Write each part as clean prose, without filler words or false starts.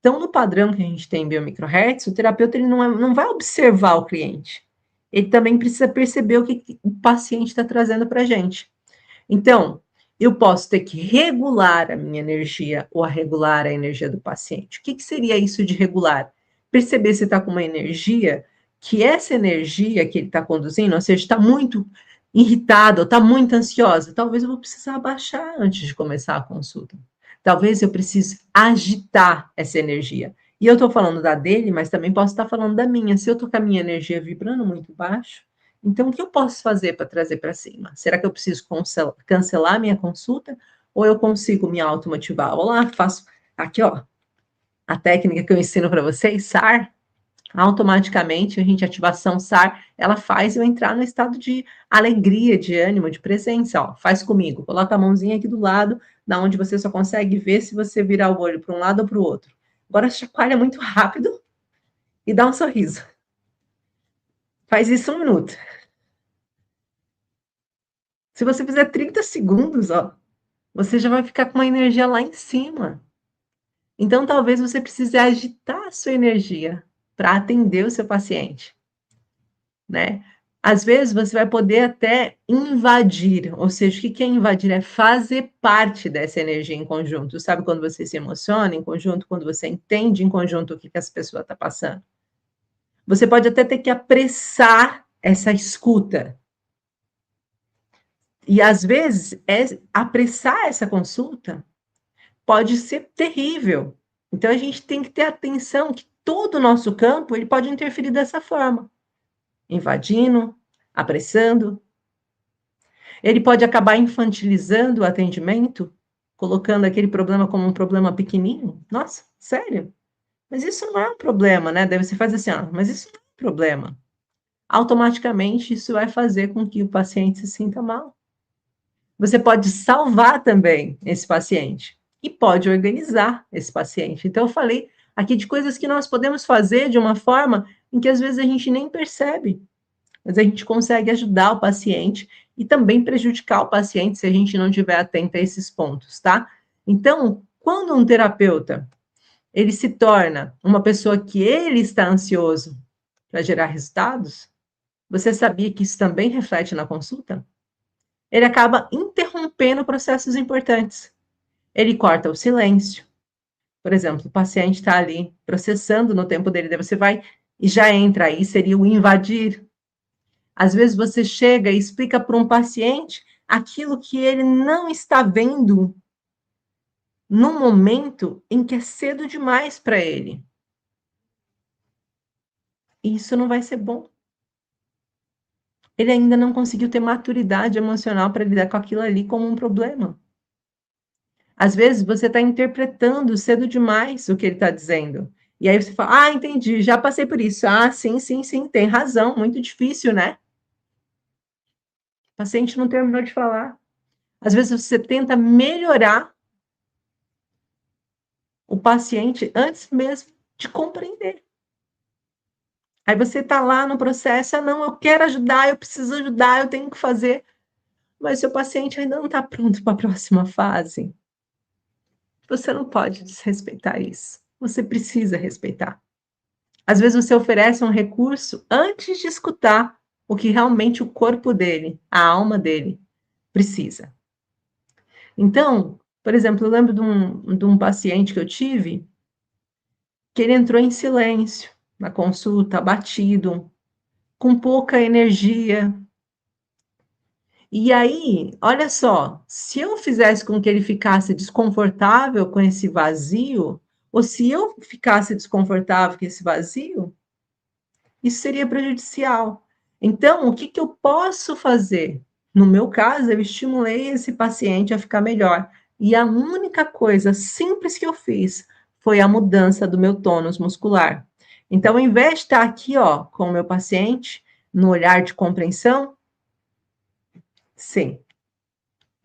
Então, no padrão que a gente tem em biomicrohertz, o terapeuta ele não vai observar o cliente. Ele também precisa perceber o que o paciente está trazendo para a gente. Então, eu posso ter que regular a minha energia ou regular a energia do paciente. O que seria isso de regular? Perceber se está com uma energia, que essa energia que ele está conduzindo, ou seja, está muito irritado, está muito ansiosa, talvez eu vou precisar abaixar antes de começar a consulta. Talvez eu precise agitar essa energia. E eu estou falando da dele, mas também posso estar falando da minha. Se eu estou com a minha energia vibrando muito baixo, então o que eu posso fazer para trazer para cima? Será que eu preciso cancelar a minha consulta? Ou eu consigo me automotivar? Olá, faço aqui, ó, a técnica que eu ensino para vocês, SAR. Automaticamente, a ativação SAR, ela faz eu entrar no estado de alegria, de ânimo, de presença, ó. Faz comigo. Coloca a mãozinha aqui do lado, da onde você só consegue ver se você virar o olho para um lado ou para o outro. Agora chacoalha muito rápido e dá um sorriso. Faz isso 1 minuto. Se você fizer 30 segundos, ó, você já vai ficar com uma energia lá em cima. Então, talvez você precise agitar a sua energia para atender o seu paciente, né? Às vezes, você vai poder até invadir, ou seja, o que é invadir? É fazer parte dessa energia em conjunto. Sabe quando você se emociona em conjunto, quando você entende em conjunto o que essa pessoa está passando? Você pode até ter que apressar essa escuta. E, às vezes, apressar essa consulta pode ser terrível. Então, a gente tem que ter atenção que todo o nosso campo ele pode interferir dessa forma. Invadindo, apressando. Ele pode acabar infantilizando o atendimento, colocando aquele problema como um problema pequenininho. Nossa, sério? Mas isso não é um problema, né? Daí você faz assim, mas isso não é um problema. Automaticamente, isso vai fazer com que o paciente se sinta mal. Você pode salvar também esse paciente e pode organizar esse paciente. Então, eu falei aqui de coisas que nós podemos fazer de uma forma em que às vezes a gente nem percebe, mas a gente consegue ajudar o paciente e também prejudicar o paciente se a gente não estiver atento a esses pontos, tá? Então, quando um terapeuta ele se torna uma pessoa que ele está ansioso para gerar resultados, você sabia que isso também reflete na consulta? Ele acaba interrompendo processos importantes. Ele corta o silêncio. Por exemplo, o paciente está ali processando no tempo dele, daí você vai e já entra aí, seria o invadir. Às vezes você chega e explica para um paciente aquilo que ele não está vendo num momento em que é cedo demais para ele. E isso não vai ser bom. Ele ainda não conseguiu ter maturidade emocional para lidar com aquilo ali como um problema. Às vezes você está interpretando cedo demais o que ele está dizendo. E aí você fala, entendi, já passei por isso. Sim, sim, sim, tem razão, muito difícil, né? O paciente não terminou de falar. Às vezes você tenta melhorar o paciente antes mesmo de compreender. Aí você está lá no processo, não, eu quero ajudar, eu preciso ajudar, eu tenho que fazer. Mas seu paciente ainda não está pronto para a próxima fase. Você não pode desrespeitar isso. Você precisa respeitar. Às vezes você oferece um recurso antes de escutar o que realmente o corpo dele, a alma dele, precisa. Então, por exemplo, eu lembro de um paciente que eu tive, que ele entrou em silêncio na consulta, abatido, com pouca energia. E aí, olha só, se eu fizesse com que ele ficasse desconfortável com esse vazio, ou se eu ficasse desconfortável com esse vazio, isso seria prejudicial. Então, o que eu posso fazer? No meu caso, eu estimulei esse paciente a ficar melhor. E a única coisa simples que eu fiz foi a mudança do meu tônus muscular. Então, ao invés de estar aqui, ó, com o meu paciente, no olhar de compreensão, sim,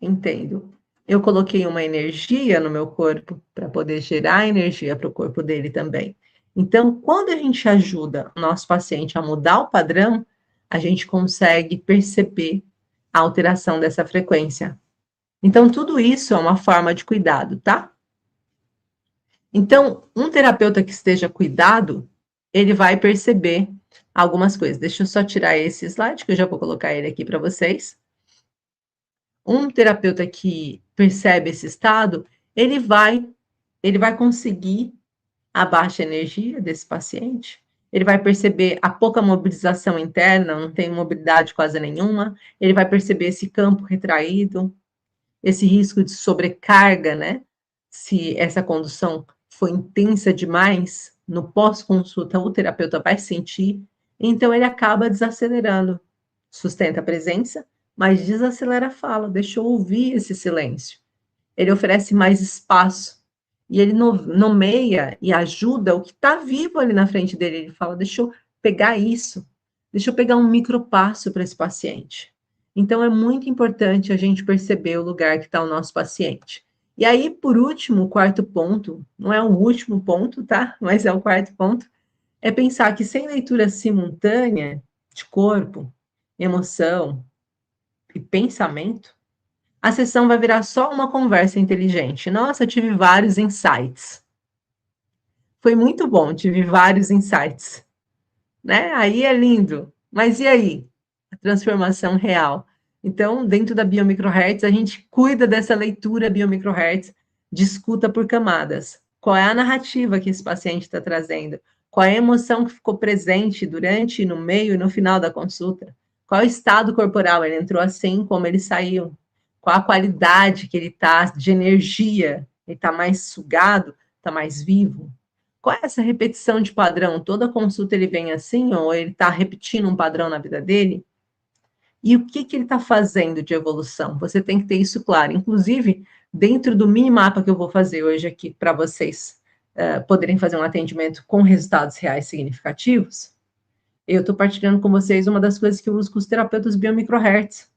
entendo. Eu coloquei uma energia no meu corpo para poder gerar energia para o corpo dele também. Então, quando a gente ajuda o nosso paciente a mudar o padrão, a gente consegue perceber a alteração dessa frequência. Então, tudo isso é uma forma de cuidado, tá? Então, um terapeuta que esteja cuidado, ele vai perceber algumas coisas. Deixa eu só tirar esse slide, que eu já vou colocar ele aqui para vocês. Um terapeuta que percebe esse estado, ele vai conseguir a baixa energia desse paciente, ele vai perceber a pouca mobilização interna, não tem mobilidade quase nenhuma, ele vai perceber esse campo retraído, esse risco de sobrecarga, né? Se essa condução for intensa demais, no pós-consulta o terapeuta vai sentir, então ele acaba desacelerando, sustenta a presença, mas desacelera a fala, deixa eu ouvir esse silêncio. Ele oferece mais espaço e ele nomeia e ajuda o que está vivo ali na frente dele. Ele fala: deixa eu pegar isso, deixa eu pegar um micropasso para esse paciente. Então, é muito importante a gente perceber o lugar que está o nosso paciente. E aí, por último, o quarto ponto, não é o último ponto, tá? Mas é o quarto ponto, é pensar que sem leitura simultânea de corpo, emoção e pensamento, a sessão vai virar só uma conversa inteligente. Nossa, eu tive vários insights. Foi muito bom, tive vários insights. Né? Aí é lindo. Mas e aí? A transformação real. Então, dentro da Biomicrohertz, a gente cuida dessa leitura Biomicrohertz de escuta por camadas. Qual é a narrativa que esse paciente está trazendo? Qual é a emoção que ficou presente durante, no meio e no final da consulta? Qual é o estado corporal? Ele entrou assim, como ele saiu? Qual a qualidade que ele está de energia? Ele está mais sugado? Está mais vivo? Qual é essa repetição de padrão? Toda consulta ele vem assim, ou ele está repetindo um padrão na vida dele? E o que ele está fazendo de evolução? Você tem que ter isso claro. Inclusive, dentro do mini-mapa que eu vou fazer hoje aqui para vocês poderem fazer um atendimento com resultados reais significativos, eu estou partilhando com vocês uma das coisas que eu uso com os terapeutas biomicrohertz.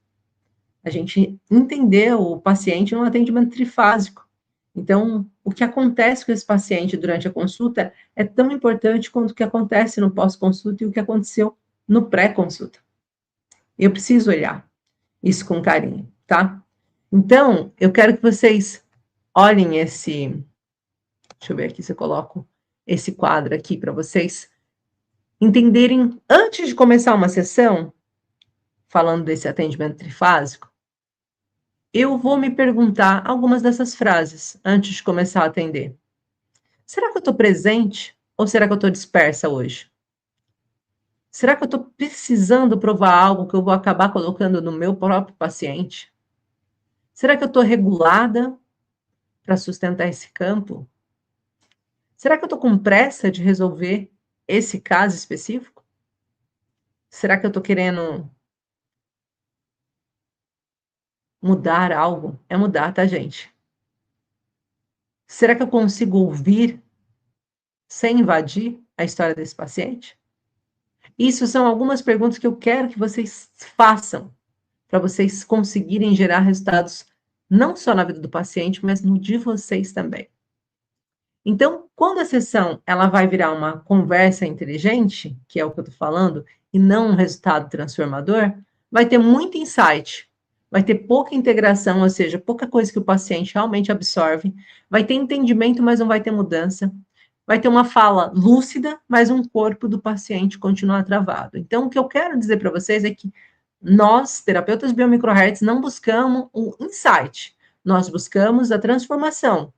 A gente entender o paciente num atendimento trifásico. Então, o que acontece com esse paciente durante a consulta é tão importante quanto o que acontece no pós-consulta e o que aconteceu no pré-consulta. Eu preciso olhar isso com carinho, tá? Então, eu quero que vocês olhem esse. Deixa eu ver aqui se eu coloco esse quadro aqui para vocês entenderem, antes de começar uma sessão, falando desse atendimento trifásico, eu vou me perguntar algumas dessas frases antes de começar a atender. Será que eu estou presente ou será que eu estou dispersa hoje? Será que eu estou precisando provar algo que eu vou acabar colocando no meu próprio paciente? Será que eu estou regulada para sustentar esse campo? Será que eu estou com pressa de resolver esse caso específico? Será que eu estou querendo mudar algo? É mudar, tá, gente? Será que eu consigo ouvir sem invadir a história desse paciente? Isso são algumas perguntas que eu quero que vocês façam para vocês conseguirem gerar resultados não só na vida do paciente, mas no de vocês também. Então, quando a sessão ela vai virar uma conversa inteligente, que é o que eu estou falando, e não um resultado transformador, vai ter muito insight, vai ter pouca integração, ou seja, pouca coisa que o paciente realmente absorve, vai ter entendimento, mas não vai ter mudança, vai ter uma fala lúcida, mas um corpo do paciente continua travado. Então, o que eu quero dizer para vocês é que nós, terapeutas biomicrohertz, não buscamos o insight, nós buscamos a transformação.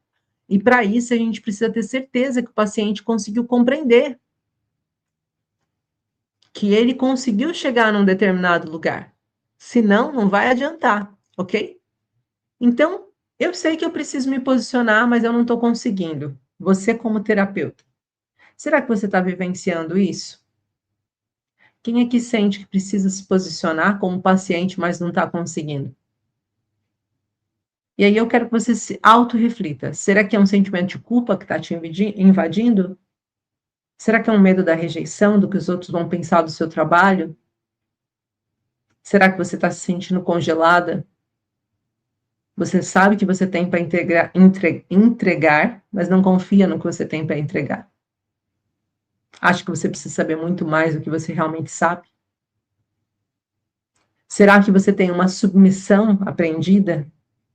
E para isso a gente precisa ter certeza que o paciente conseguiu compreender que ele conseguiu chegar num determinado lugar. Senão, não vai adiantar, ok? Então, eu sei que eu preciso me posicionar, mas eu não estou conseguindo. Você como terapeuta, será que você está vivenciando isso? Quem é que sente que precisa se posicionar como paciente, mas não está conseguindo? E aí eu quero que você se auto-reflita. Será que é um sentimento de culpa que está te invadindo? Será que é um medo da rejeição, do que os outros vão pensar do seu trabalho? Será que você está se sentindo congelada? Você sabe que você tem para entregar, mas não confia no que você tem para entregar. Acha que você precisa saber muito mais do que você realmente sabe? Será que você tem uma submissão aprendida?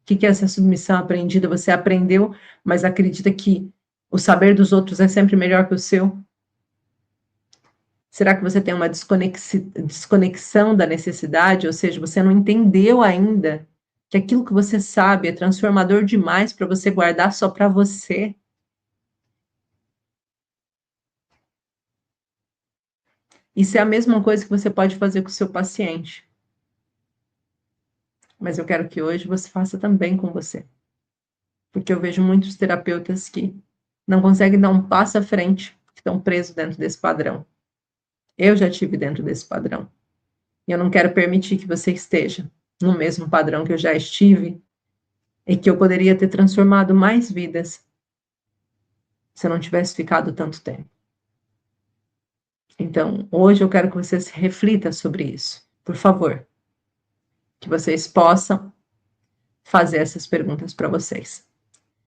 O que é essa submissão aprendida? Você aprendeu, mas acredita que O saber dos outros é sempre melhor que o seu? Será que você tem uma desconexão da necessidade, ou seja, você não entendeu ainda que aquilo que você sabe é transformador demais para você guardar só para você? Isso é a mesma coisa que você pode fazer com o seu paciente, mas eu quero que hoje você faça também com você, porque eu vejo muitos terapeutas que não conseguem dar um passo à frente, que estão presos dentro desse padrão. Eu já tive dentro desse padrão. E eu não quero permitir que você esteja no mesmo padrão que eu já estive e que eu poderia ter transformado mais vidas se eu não tivesse ficado tanto tempo. Então, hoje eu quero que você se reflita sobre isso, por favor, que vocês possam fazer essas perguntas para vocês.